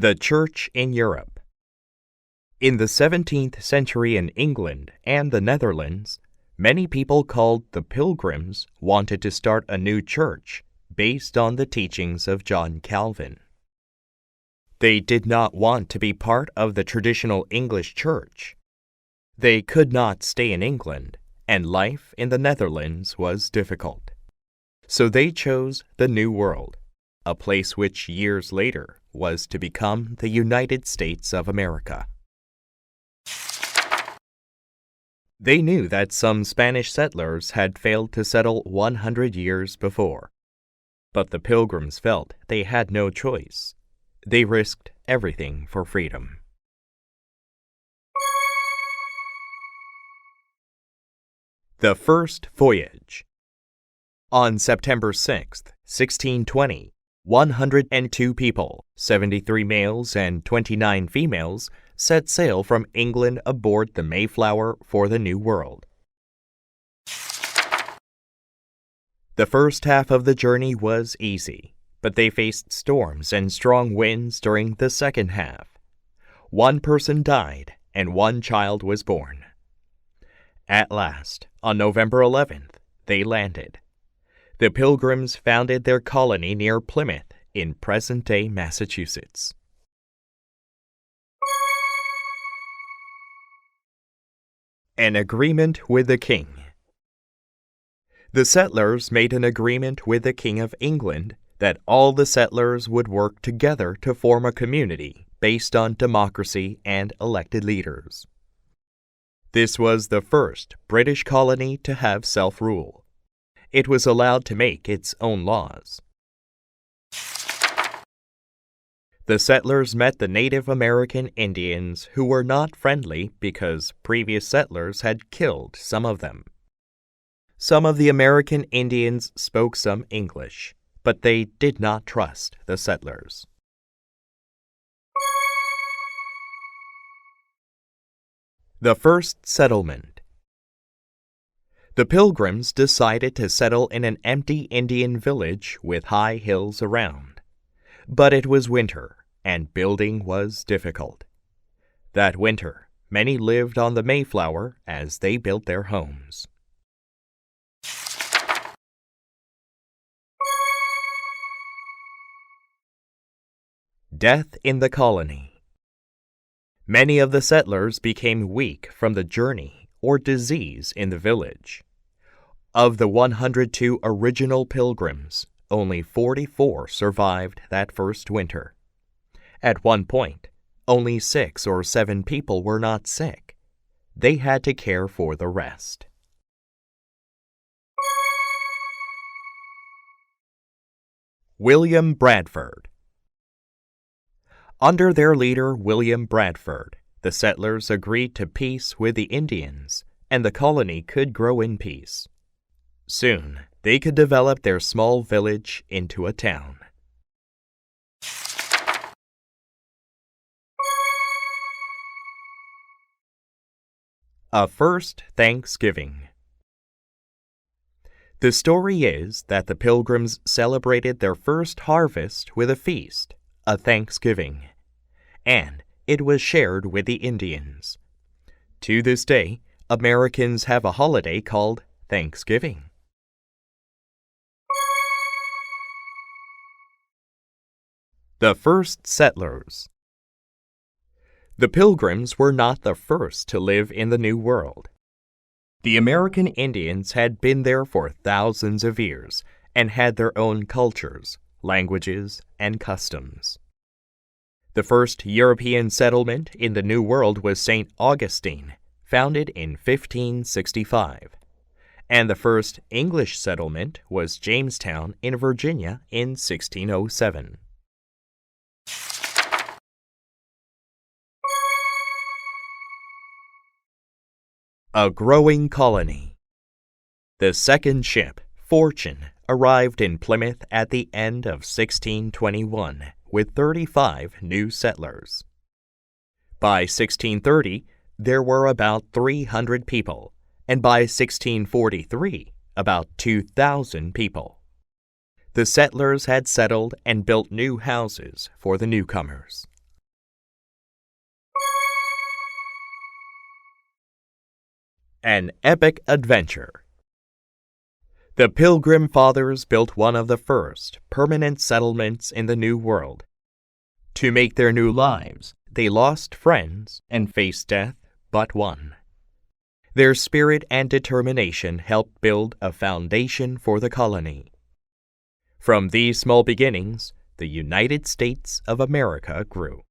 The Church in Europe. In the 17th century in England and the Netherlands, many people called the Pilgrims wanted to start a new church based on the teachings of John Calvin. They did not want to be part of the traditional English church. They could not stay in England, and life in the Netherlands was difficult. So they chose the New World, a place which years later was to become the United States of America. They knew that some Spanish settlers had failed to settle 100 years before, but the Pilgrims felt they had no choice. They risked everything for freedom. The First Voyage. On September 6, 1620, 102 people, 73 males and 29 females, set sail from England aboard the Mayflower for the New World. The first half of the journey was easy, but they faced storms and strong winds during the second half. One person died and one child was born. At last, on November 11th, they landed. The Pilgrims founded their colony near Plymouth in present-day Massachusetts. An agreement with the king. The settlers made an agreement with the King of England that all the settlers would work together to form a community based on democracy and elected leaders. This was the first British colony to have self-rule. It was allowed to make its own laws. The settlers met the Native American Indians who were not friendly because previous settlers had killed some of them. Some of the American Indians spoke some English, but they did not trust the settlers. The First Settlement. The Pilgrims decided to settle in an empty Indian village with high hills around. But it was winter, and building was difficult. That winter, many lived on the Mayflower as they built their homes. Death in the colony. Many of the settlers became weak from the journey or disease in the village. Of the 102 original Pilgrims, only 44 survived that first winter. At one point, only 6 or 7 people were not sick. They had to care for the rest. William Bradford. Under their leader, William Bradford, the settlers agreed to peace with the Indians, and the colony could grow in peace. Soon, they could develop their small village into a town. A First Thanksgiving. The story is that the Pilgrims celebrated their first harvest with a feast, a Thanksgiving, and it was shared with the Indians. To this day, Americans have a holiday called Thanksgiving. The First Settlers. The Pilgrims were not the first to live in the New World. The American Indians had been there for thousands of years and had their own cultures, languages, and customs. The first European settlement in the New World was St. Augustine, founded in 1565, and the first English settlement was Jamestown in Virginia in 1607. A growing colony. The second ship, Fortune, arrived in Plymouth at the end of 1621 with 35 new settlers. By 1630, there were about 300 people, and by 1643, about 2,000 people. The settlers had settled and built new houses for the newcomers. An epic adventure. The Pilgrim Fathers built one of the first permanent settlements in the New World. To make their new lives, they lost friends and faced death but won. Their spirit and determination helped build a foundation for the colony. From these small beginnings, the United States of America grew.